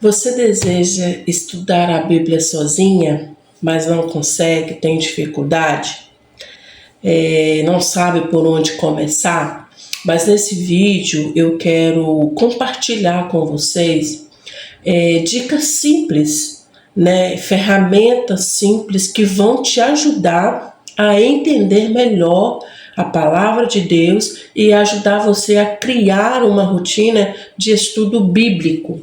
Você deseja estudar a Bíblia sozinha, mas não consegue, tem dificuldade, não sabe por onde começar? Mas nesse vídeo eu quero compartilhar com vocês dicas simples, né, ferramentas simples que vão te ajudar a entender melhor a palavra de Deus e ajudar você a criar uma rotina de estudo bíblico.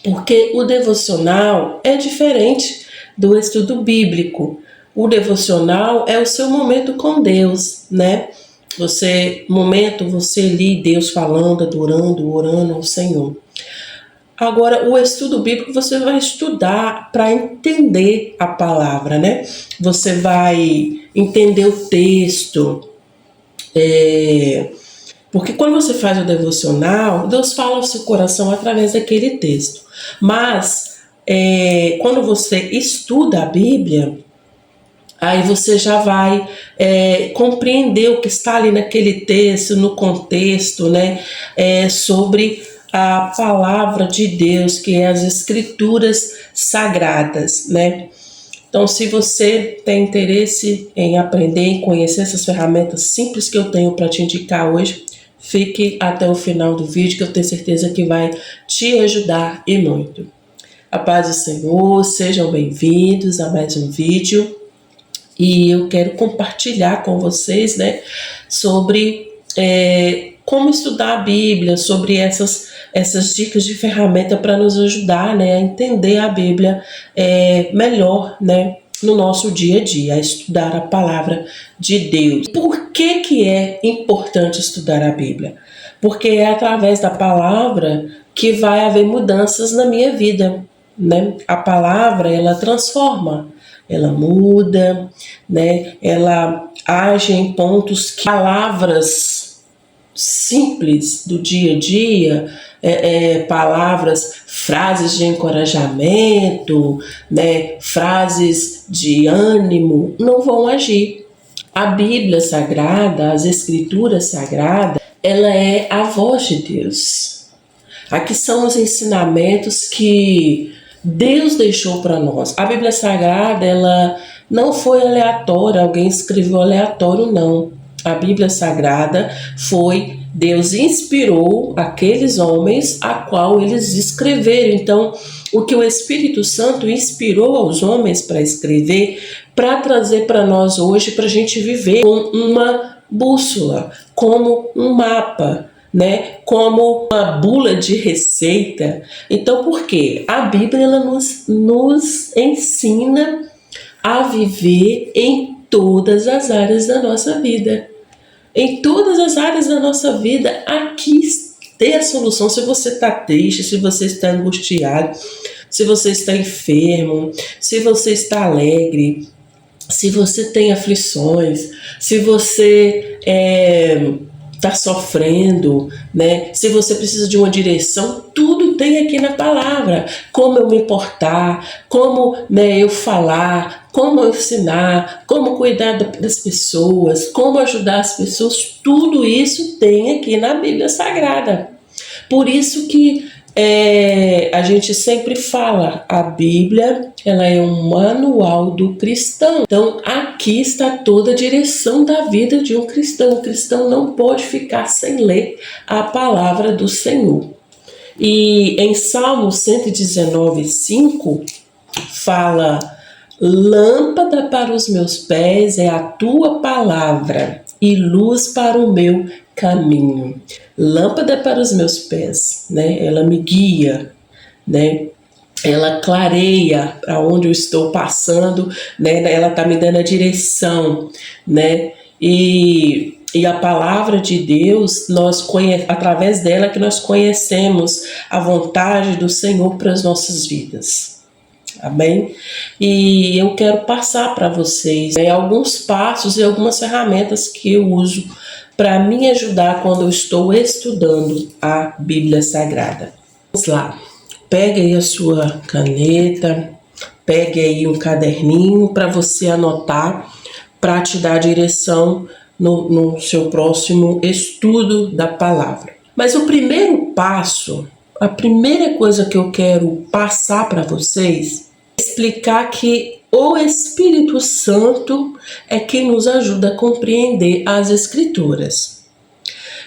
Porque o devocional é diferente do estudo bíblico. O devocional é o seu momento com Deus, né? Você ali, Deus falando, adorando, orando ao Senhor. Agora, o estudo bíblico você vai estudar para entender a palavra, né? Você vai entender o texto, porque quando você faz o devocional, Deus fala ao seu coração através daquele texto. Mas quando você estuda a Bíblia, aí você já vai compreender o que está ali naquele texto, no contexto, né? Sobre a palavra de Deus, que é as Escrituras Sagradas, né? Então, se você tem interesse em aprender e conhecer essas ferramentas simples que eu tenho para te indicar hoje, fique até o final do vídeo, que eu tenho certeza que vai te ajudar e muito. A paz do Senhor, sejam bem-vindos a mais um vídeo. E eu quero compartilhar com vocês, né, sobre como estudar a Bíblia, sobre essas dicas de ferramenta para nos ajudar, né, a entender a Bíblia melhor, né, no nosso dia a dia, a estudar a palavra de Deus. Por que é importante estudar a Bíblia? Porque é através da palavra que vai haver mudanças na minha vida, né? A palavra, ela transforma, ela muda, né? Ela age em pontos que palavras simples do dia a dia, palavras, frases de encorajamento, né? Frases de ânimo, não vão agir. A Bíblia Sagrada, as Escrituras Sagradas, ela é a voz de Deus. Aqui são os ensinamentos que Deus deixou para nós. A Bíblia Sagrada, ela não foi aleatória, alguém escreveu aleatório, não. A Bíblia Sagrada foi, Deus inspirou aqueles homens a qual eles escreveram. Então, o que o Espírito Santo inspirou aos homens para escrever, para trazer para nós hoje, para a gente viver com uma bússola, como um mapa, né, como uma bula de receita. Então, por quê? A Bíblia ela nos ensina a viver em todas as áreas da nossa vida. Em todas as áreas da nossa vida, aqui tem a solução. Se você está triste, se você está angustiado, se você está enfermo, se você está alegre, se você tem aflições, se você está sofrendo, né? Se você precisa de uma direção, tudo tem aqui na palavra. Como eu me portar, como, né, eu falar, como eu ensinar, como cuidar das pessoas, como ajudar as pessoas, tudo isso tem aqui na Bíblia Sagrada. Por isso que a gente sempre fala, a Bíblia ela é um manual do cristão. Então aqui está toda a direção da vida de um cristão. O cristão não pode ficar sem ler a palavra do Senhor. E em Salmo 119:5 fala: lâmpada para os meus pés é a tua palavra e luz para o meu caminho. Lâmpada para os meus pés, né? Ela me guia, né? Ela clareia para onde eu estou passando, né? Ela está me dando a direção, né? E a palavra de Deus, através dela que nós conhecemos a vontade do Senhor para as nossas vidas. Amém? E eu quero passar para vocês alguns passos e algumas ferramentas que eu uso para me ajudar quando eu estou estudando a Bíblia Sagrada. Vamos lá. Pegue aí a sua caneta, pegue aí um caderninho para você anotar, para te dar direção no seu próximo estudo da palavra. Mas o primeiro passo, a primeira coisa que eu quero passar para vocês é explicar que o Espírito Santo é quem nos ajuda a compreender as Escrituras.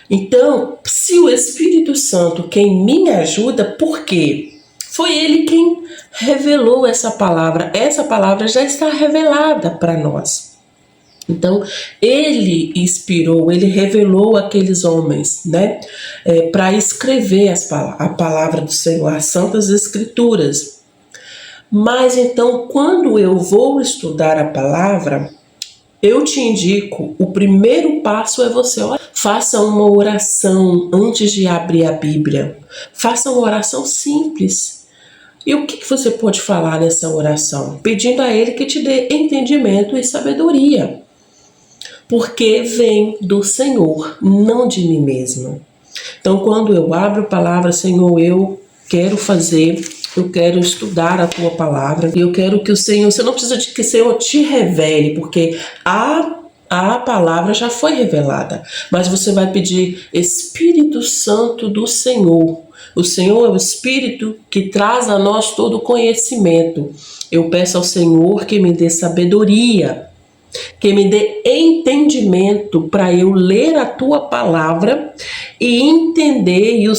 Então, se o Espírito Santo quem me ajuda, por quê? Foi ele quem revelou essa palavra já está revelada para nós. Então, ele inspirou, ele revelou aqueles homens, né, para escrever a palavra do Senhor, as Santas Escrituras. Mas então, quando eu vou estudar a palavra, eu te indico, o primeiro passo é você faça uma oração antes de abrir a Bíblia. Faça uma oração simples. E o que você pode falar nessa oração? Pedindo a Ele que te dê entendimento e sabedoria. Porque vem do Senhor, não de mim mesma. Então, quando eu abro a palavra, Senhor, eu quero estudar a Tua palavra. E eu quero que o Senhor, você não precisa de que o Senhor te revele, porque a palavra já foi revelada. Mas você vai pedir Espírito Santo do Senhor. O Senhor é o Espírito que traz a nós todo o conhecimento. Eu peço ao Senhor que me dê sabedoria, que me dê entendimento para eu ler a Tua palavra e entender o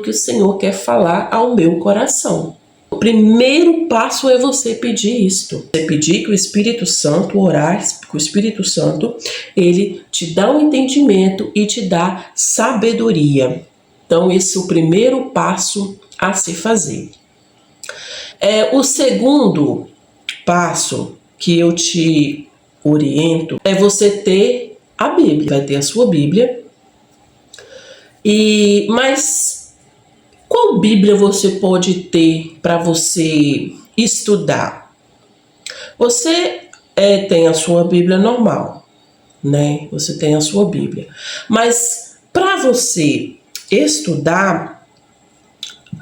que o Senhor quer falar ao meu coração. O primeiro passo é você pedir isto. Você pedir que o Espírito Santo, orar, que o Espírito Santo, ele te dá um entendimento e te dá sabedoria. Então, esse é o primeiro passo a se fazer. O segundo passo que eu te oriento é você ter a Bíblia. Vai ter a sua Bíblia. Mas qual Bíblia você pode ter para você estudar? Você tem a sua Bíblia normal, né? Você tem a sua Bíblia. Mas para você estudar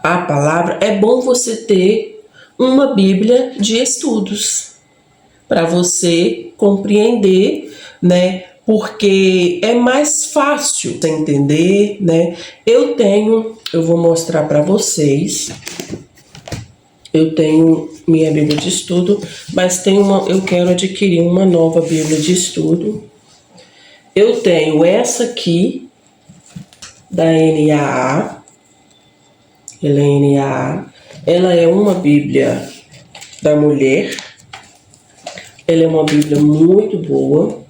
a palavra, é bom você ter uma Bíblia de estudos, para você compreender, né? Porque é mais fácil você entender, né? Eu vou mostrar para vocês. Eu tenho minha Bíblia de estudo, mas eu quero adquirir uma nova Bíblia de estudo. Eu tenho essa aqui, da NAA. Ela é NAA. Ela é uma Bíblia da mulher. Ela é uma Bíblia muito boa,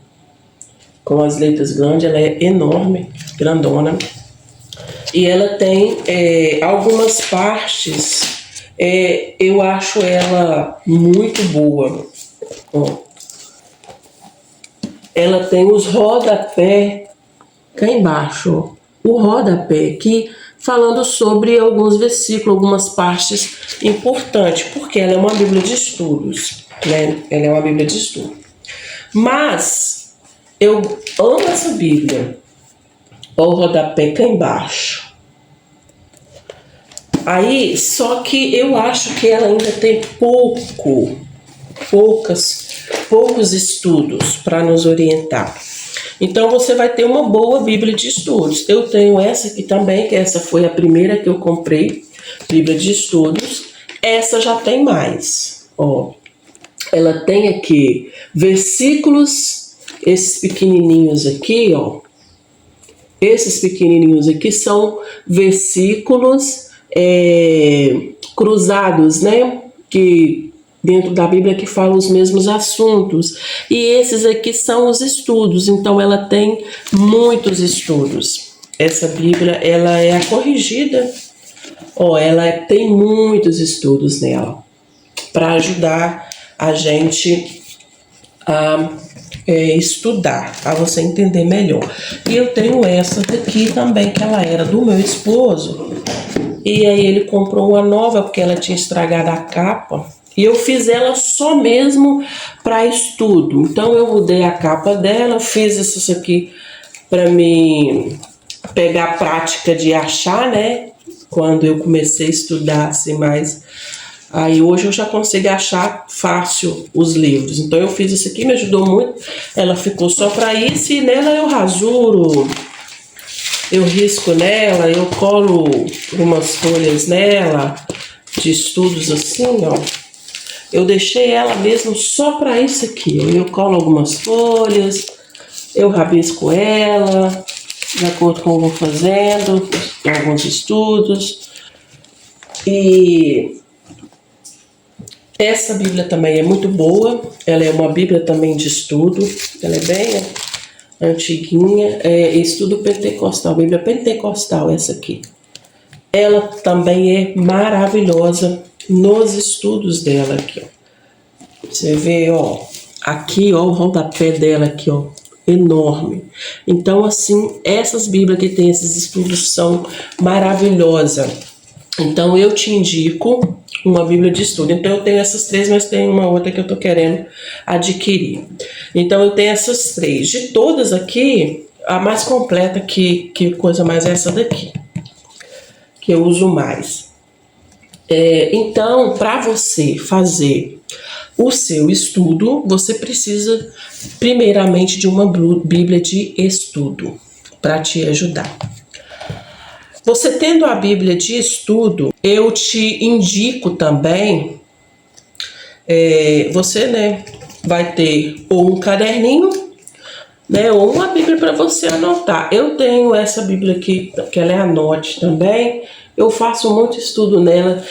com as letras grandes. Ela é enorme, grandona. E ela tem algumas partes, eu acho ela muito boa. Ó. Ela tem os rodapé cá embaixo. O rodapé aqui, falando sobre alguns versículos, algumas partes importantes, porque ela é uma Bíblia de estudos, né? Ela é uma Bíblia de estudo. Mas eu amo essa Bíblia. Olha o rodapé cá embaixo. Aí, só que eu acho que ela ainda tem poucos estudos para nos orientar. Então você vai ter uma boa Bíblia de estudos. Eu tenho essa aqui também, que essa foi a primeira que eu comprei, Bíblia de estudos. Essa já tem mais. Ó, ela tem aqui versículos, esses pequenininhos aqui, ó. Esses pequenininhos aqui são versículos cruzados, né? Que dentro da Bíblia que falam os mesmos assuntos. E esses aqui são os estudos. Então ela tem muitos estudos. Essa Bíblia, ela é a corrigida. Ó, ela tem muitos estudos nela, para ajudar a gente a estudar, a você entender melhor. E eu tenho essa daqui também, que ela era do meu esposo. E aí ele comprou uma nova, porque ela tinha estragado a capa. E eu fiz ela só mesmo para estudo. Então eu mudei a capa dela, fiz isso aqui para me pegar a prática de achar, né? Quando eu comecei a estudar assim mais. Aí hoje eu já consigo achar fácil os livros. Então eu fiz isso aqui, me ajudou muito. Ela ficou só para isso e nela eu rasuro eu risco nela, eu colo umas folhas nela, de estudos assim, ó. Eu deixei ela mesmo só para isso aqui, ó. Eu colo algumas folhas, eu rabisco ela, de acordo com o que eu vou fazendo, alguns estudos. E essa Bíblia também é muito boa, ela é uma Bíblia também de estudo, ela é bem antiguinha, é estudo pentecostal, Bíblia pentecostal essa aqui. Ela também é maravilhosa nos estudos dela aqui, ó. Você vê, ó, aqui, ó, o rodapé dela aqui, ó, enorme. Então, assim, essas Bíblias que tem esses estudos são maravilhosas. Então, eu te indico uma Bíblia de estudo. Então, eu tenho essas três, mas tem uma outra que eu tô querendo adquirir. Então, eu tenho essas três. De todas aqui, a mais completa que coisa mais é essa daqui, que eu uso mais. Então, para você fazer o seu estudo, você precisa primeiramente de uma Bíblia de estudo para te ajudar. Você tendo a Bíblia de estudo, eu te indico também, você, né, vai ter ou um caderninho, né, ou uma Bíblia para você anotar. Eu tenho essa Bíblia aqui, que ela é Anote também. Eu faço muito estudo nela.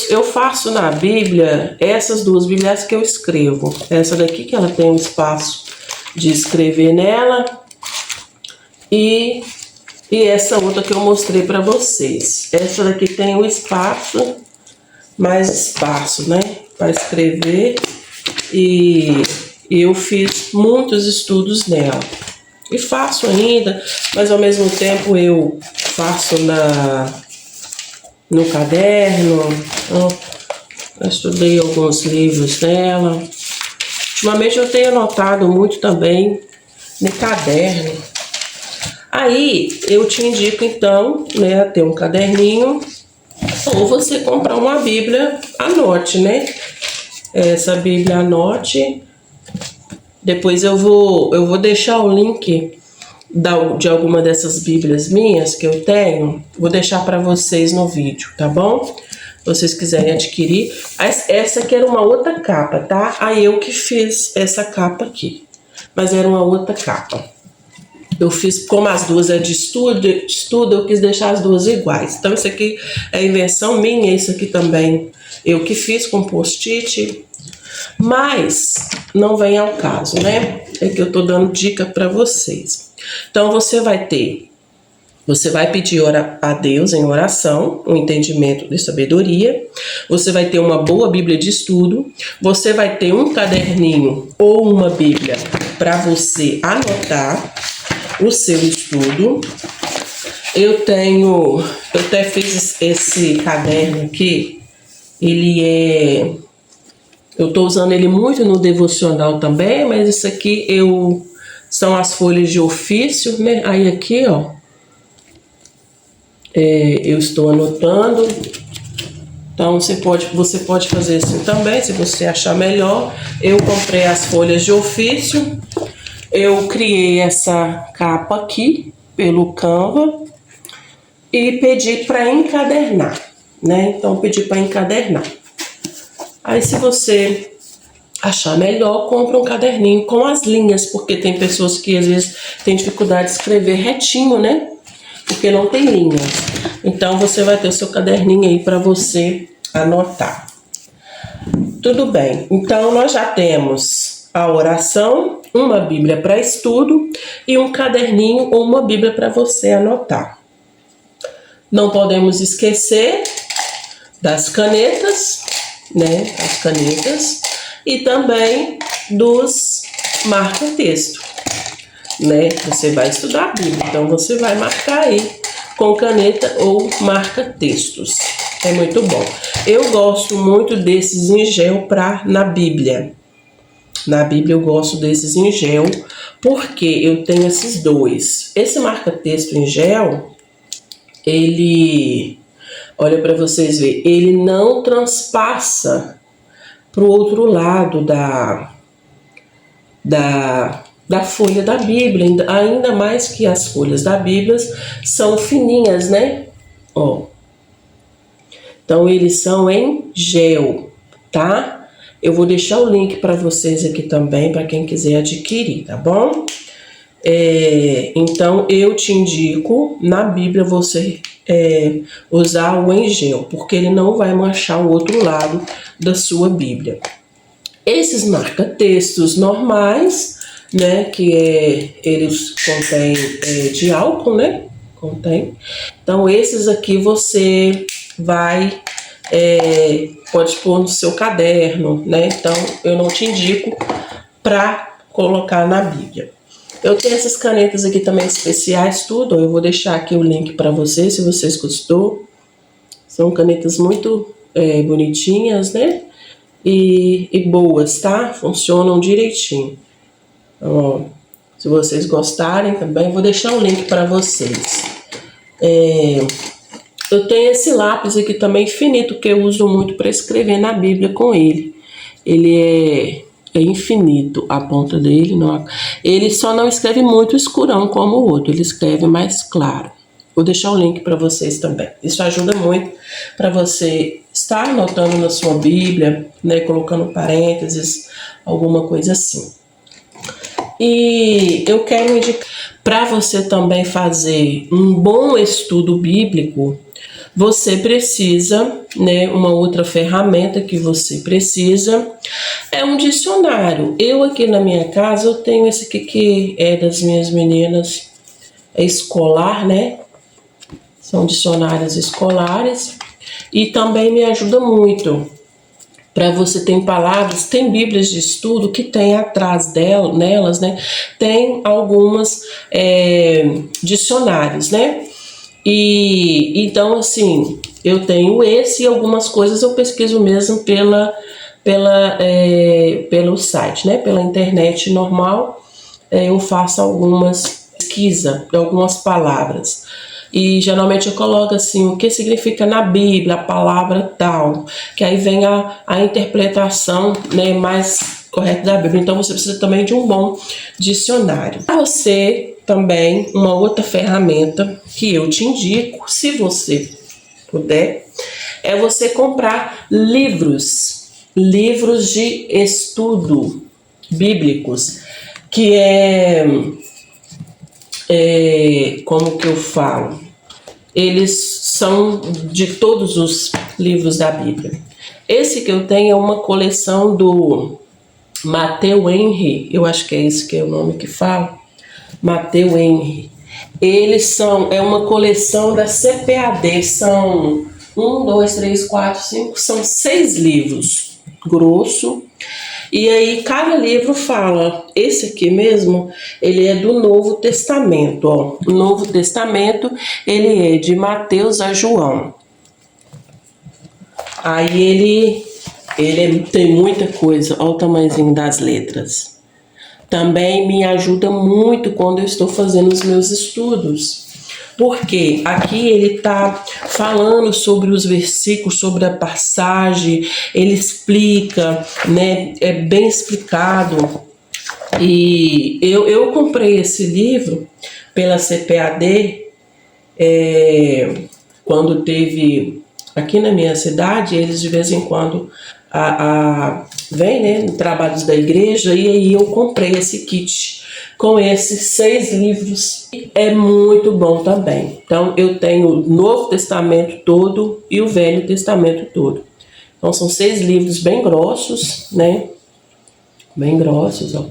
Eu faço na Bíblia essas duas Bíblias que eu escrevo. Essa daqui que ela tem um espaço de escrever nela e essa outra que eu mostrei para vocês. Essa daqui tem um espaço, mais espaço, né, para escrever, e eu fiz muitos estudos nela. E faço ainda, mas ao mesmo tempo eu faço no caderno. Então, eu estudei alguns livros nela. Ultimamente eu tenho anotado muito também no caderno. Aí eu te indico então, né, ter um caderninho, ou você comprar uma Bíblia Anote, né? Essa Bíblia Anote. Depois eu vou deixar o link de alguma dessas Bíblias minhas que eu tenho. Vou deixar para vocês no vídeo, tá bom? Se vocês quiserem adquirir. Essa aqui era uma outra capa, tá? Aí eu que fiz essa capa aqui. Mas era uma outra capa. Eu fiz, como as duas é de estudo, eu quis deixar as duas iguais. Então isso aqui é invenção minha, isso aqui também eu que fiz com post-it. Mas não vem ao caso, né? É que eu tô dando dica para vocês. Então você vai pedir a Deus em oração, um entendimento de sabedoria. Você vai ter uma boa Bíblia de estudo. Você vai ter um caderninho ou uma Bíblia para você anotar o seu estudo. Eu até fiz esse caderno aqui. Eu tô usando ele muito no devocional também, mas isso aqui são as folhas de ofício, né? Aí aqui, ó, eu estou anotando. Então você pode fazer assim também, se você achar melhor. Eu comprei as folhas de ofício. Eu criei essa capa aqui pelo Canva e pedi para encadernar, né? Então pedi para encadernar. Aí se você achar melhor, compra um caderninho com as linhas, porque tem pessoas que às vezes têm dificuldade de escrever retinho, né? Porque não tem linhas. Então você vai ter o seu caderninho aí para você anotar. Tudo bem. Então nós já temos a oração, uma Bíblia para estudo e um caderninho ou uma Bíblia para você anotar. Não podemos esquecer das canetas, né? As canetas e também dos marca-texto, né? Você vai estudar a Bíblia, então você vai marcar aí com caneta ou marca-textos. É muito bom. Eu gosto muito desses em gel na Bíblia. Na Bíblia eu gosto desses em gel, porque eu tenho esses dois. Esse marca-texto em gel, olha para vocês verem, ele não transpassa para o outro lado da folha da Bíblia, ainda mais que as folhas da Bíblia são fininhas, né? Ó. Então, eles são em gel, tá? Eu vou deixar o link para vocês aqui também, para quem quiser adquirir, tá bom? Então, eu te indico, na Bíblia, você usar o em gel, porque ele não vai manchar o outro lado da sua Bíblia. Esses marca-textos normais, né, que eles contêm de álcool, né? Contém. Então, esses aqui você vai pode pôr no seu caderno, né? Então, eu não te indico para colocar na Bíblia. Eu tenho essas canetas aqui também especiais, tudo. Eu vou deixar aqui o link para vocês, se vocês gostou. São canetas muito bonitinhas, né? E boas, tá? Funcionam direitinho. Então, ó, se vocês gostarem também, vou deixar o link para vocês. Eu tenho esse lápis aqui também infinito, que eu uso muito para escrever na Bíblia com ele. Ele é infinito a ponta dele. Não, ele só não escreve muito escurão como o outro, ele escreve mais claro. Vou deixar o link para vocês também. Isso ajuda muito para você estar anotando na sua Bíblia, né, colocando parênteses, alguma coisa assim. E eu quero indicar para você também fazer um bom estudo bíblico. Você precisa, né, uma outra ferramenta que você precisa é um dicionário. Eu aqui na minha casa eu tenho esse aqui que é das minhas meninas, é escolar, né? São dicionários escolares e também me ajuda muito. Para você ter palavras, tem bíblias de estudo que tem atrás nelas, né? Tem algumas dicionários, né? E então, assim, eu tenho esse e algumas coisas eu pesquiso mesmo pelo site, né? Pela internet normal, eu faço algumas pesquisas de algumas palavras. E geralmente eu coloco assim, o que significa na Bíblia, a palavra tal, que aí vem a interpretação, né, mais correta da Bíblia. Então você precisa também de um bom dicionário. Para você também, uma outra ferramenta que eu te indico, se você puder, é você comprar livros de estudo bíblicos, que como que eu falo? Eles são de todos os livros da Bíblia. Esse que eu tenho é uma coleção do Matthew Henry, eu acho que é esse que é o nome que fala, Matthew Henry. Eles é uma coleção da CPAD, são 1, 2, 3, 4, 5, são 6 livros, grosso. E aí cada livro fala, esse aqui mesmo, ele é do Novo Testamento, ó. O Novo Testamento, ele é de Mateus a João. Aí ele tem muita coisa, olha o tamanhozinho das letras. Também me ajuda muito quando eu estou fazendo os meus estudos. Porque aqui ele está falando sobre os versículos, sobre a passagem, ele explica, né? É bem explicado. E eu comprei esse livro pela CPAD, quando teve aqui na minha cidade, eles de vez em quando vem, né, trabalhos da igreja, e aí eu comprei esse kit com esses 6 livros. É muito bom também. Então eu tenho o Novo Testamento todo e o Velho Testamento todo. Então são 6 livros bem grossos, né? Bem grossos, ó.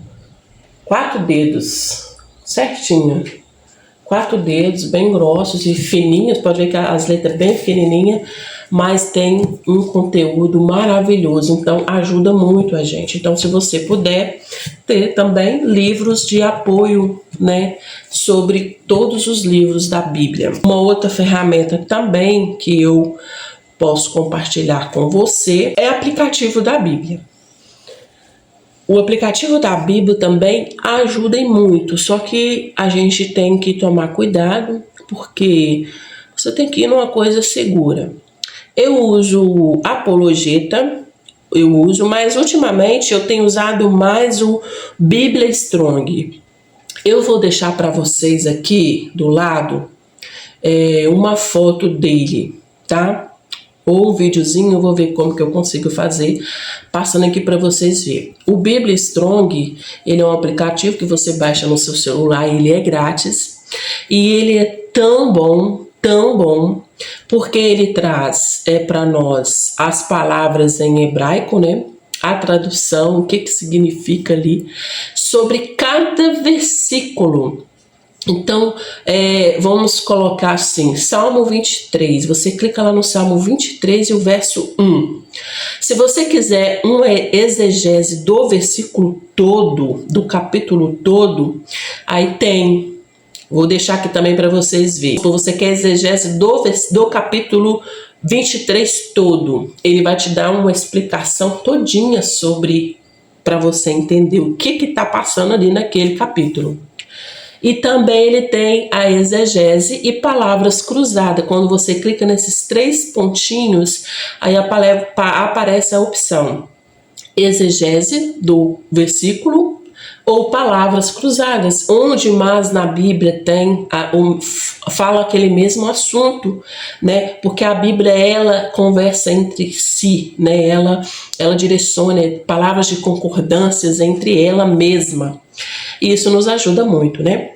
4 dedos, certinho. 4 dedos, bem grossos e fininhos. Pode ver que as letras bem pequenininhas, mas tem um conteúdo maravilhoso, então ajuda muito a gente. Então, se você puder ter também livros de apoio, né, sobre todos os livros da Bíblia. Uma outra ferramenta também que eu posso compartilhar com você é o aplicativo da Bíblia. O aplicativo da Bíblia também ajuda em muito, só que a gente tem que tomar cuidado, porque você tem que ir numa coisa segura. Eu uso Apologeta, mas ultimamente eu tenho usado mais o Bíblia Strong. Eu vou deixar para vocês aqui do lado uma foto dele, tá? Ou um videozinho, eu vou ver como que eu consigo fazer, passando aqui para vocês verem. O Bíblia Strong, ele é um aplicativo que você baixa no seu celular, ele é grátis, e ele é tão bom, porque ele traz para nós as palavras em hebraico, né? A tradução, o que significa ali, sobre cada versículo. Então, vamos colocar assim, Salmo 23, você clica lá no Salmo 23 e o verso 1. Se você quiser uma exegese do versículo todo, do capítulo todo, aí tem, vou deixar aqui também para vocês verem. Se você quer exegese do capítulo 23 todo, ele vai te dar uma explicação todinha sobre, para você entender o que está passando ali naquele capítulo. E também ele tem a exegese e palavras cruzadas. Quando você clica nesses 3 pontinhos, aí aparece a opção exegese do versículo ou palavras cruzadas, onde mais na Bíblia tem fala aquele mesmo assunto, né? Porque a Bíblia, ela conversa entre si, né? Ela direciona palavras de concordâncias entre ela mesma. E isso nos ajuda muito, né?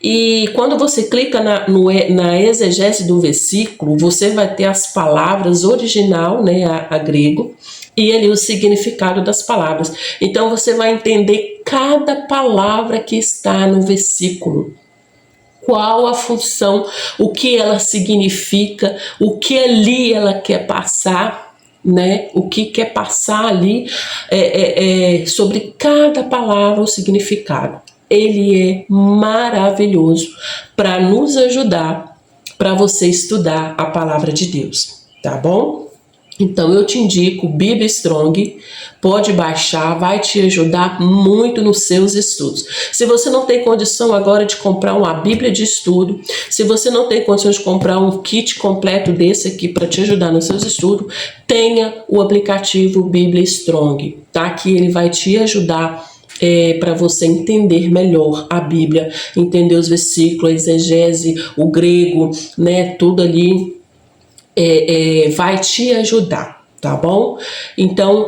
E quando você clica na exegese do versículo, você vai ter as palavras original, né, a grego, e ali o significado das palavras. Então você vai entender cada palavra que está no versículo. Qual a função, o que ela significa, o que ali ela quer passar, né? O que quer passar ali sobre cada palavra, o significado. Ele é maravilhoso para nos ajudar, para você estudar a palavra de Deus, tá bom? Então eu te indico o Bíblia Strong, pode baixar, vai te ajudar muito nos seus estudos. Se você não tem condição agora de comprar uma Bíblia de estudo, se você não tem condição de comprar um kit completo desse aqui para te ajudar nos seus estudos, tenha o aplicativo Bíblia Strong, tá? Que ele vai te ajudar para você entender melhor a Bíblia, entender os versículos, a exegese, o grego, né? Tudo ali vai te ajudar, tá bom? Então,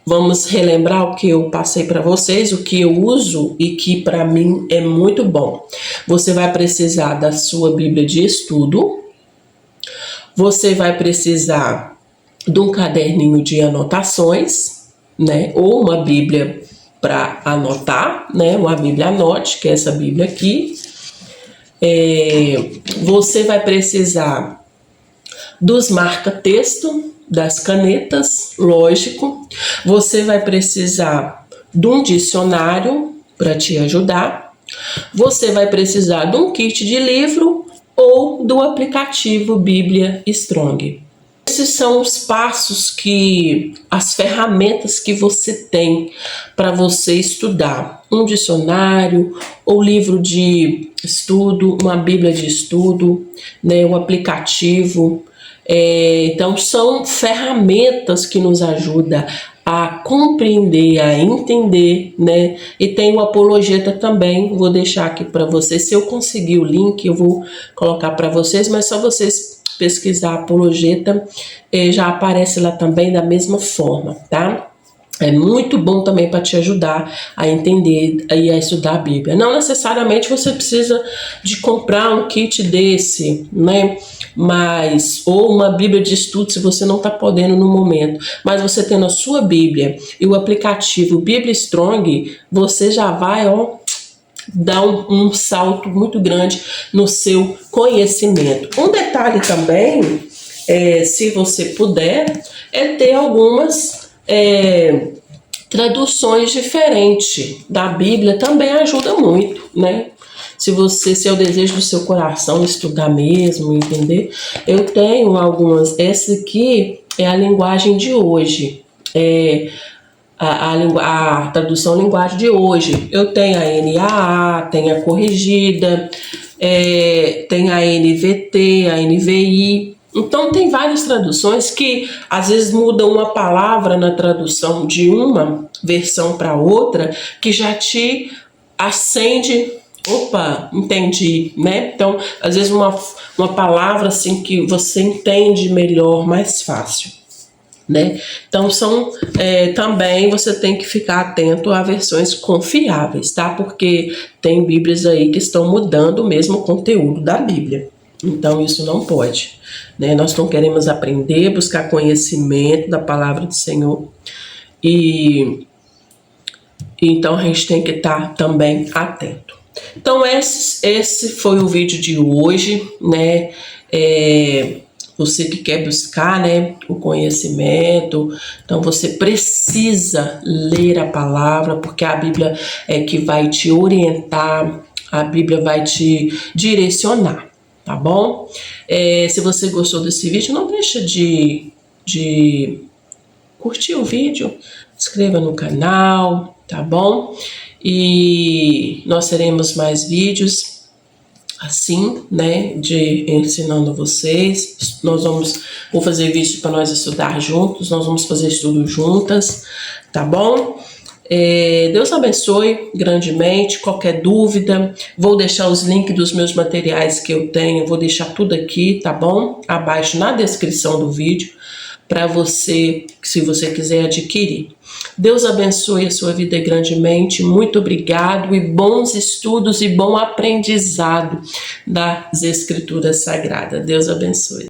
vamos relembrar o que eu passei para vocês, o que eu uso e que para mim é muito bom. Você vai precisar da sua Bíblia de estudo, você vai precisar de um caderninho de anotações, né? Ou uma Bíblia para anotar, né? Uma Bíblia Anote, que é essa Bíblia aqui. Você vai precisar dos marca-texto, das canetas, lógico. Você vai precisar de um dicionário para te ajudar. Você vai precisar de um kit de livro ou do aplicativo Bíblia Strong. Esses são os passos as ferramentas que você tem para você estudar. Um dicionário, ou livro de estudo, uma Bíblia de estudo, né, um aplicativo. Então são ferramentas que nos ajudam a compreender, a entender, né? E tem o Apologeta também, vou deixar aqui para vocês. Se eu conseguir o link, eu vou colocar para vocês, mas só vocês pesquisar Apologeta, já aparece lá também da mesma forma, tá? É muito bom também para te ajudar a entender e a estudar a Bíblia. Não necessariamente você precisa de comprar um kit desse, né? Ou uma Bíblia de estudo se você não está podendo no momento. Mas você tendo a sua Bíblia e o aplicativo Bíblia Strong, você já vai, dar um salto muito grande no seu conhecimento. Um detalhe também, se você puder, é ter algumas traduções diferentes da Bíblia, também ajuda muito, né? Se é o desejo do seu coração estudar mesmo, entender. Eu tenho algumas, essa aqui é a linguagem de hoje, a tradução linguagem de hoje. Eu tenho a NAA, tenho a corrigida, tem a NVT, a NVI. Então tem várias traduções que às vezes mudam uma palavra na tradução de uma versão para outra, que já te acende, opa, entendi, né? Então, às vezes uma palavra assim que você entende melhor, mais fácil, né? Então também você tem que ficar atento a versões confiáveis, tá? Porque tem Bíblias aí que estão mudando mesmo o conteúdo da Bíblia. Então isso não pode, né? Nós não queremos aprender, buscar conhecimento da palavra do Senhor e então a gente tem que estar também atento. Então esse foi o vídeo de hoje, né? Você que quer buscar, né, o conhecimento, então você precisa ler a palavra, porque a Bíblia é que vai te orientar, a Bíblia vai te direcionar, tá bom? Se você gostou desse vídeo, não deixa de curtir o vídeo, se inscreva no canal, tá bom? E nós teremos mais vídeos assim, né, de ensinando vocês. Vou fazer vídeo para nós estudar juntos, nós vamos fazer estudo juntas, tá bom? Deus abençoe grandemente. Qualquer dúvida, vou deixar os links dos meus materiais que eu tenho, vou deixar tudo aqui, tá bom? Abaixo na descrição do vídeo, para você, se você quiser adquirir. Deus abençoe a sua vida grandemente. Muito obrigado e bons estudos e bom aprendizado das Escrituras Sagradas. Deus abençoe.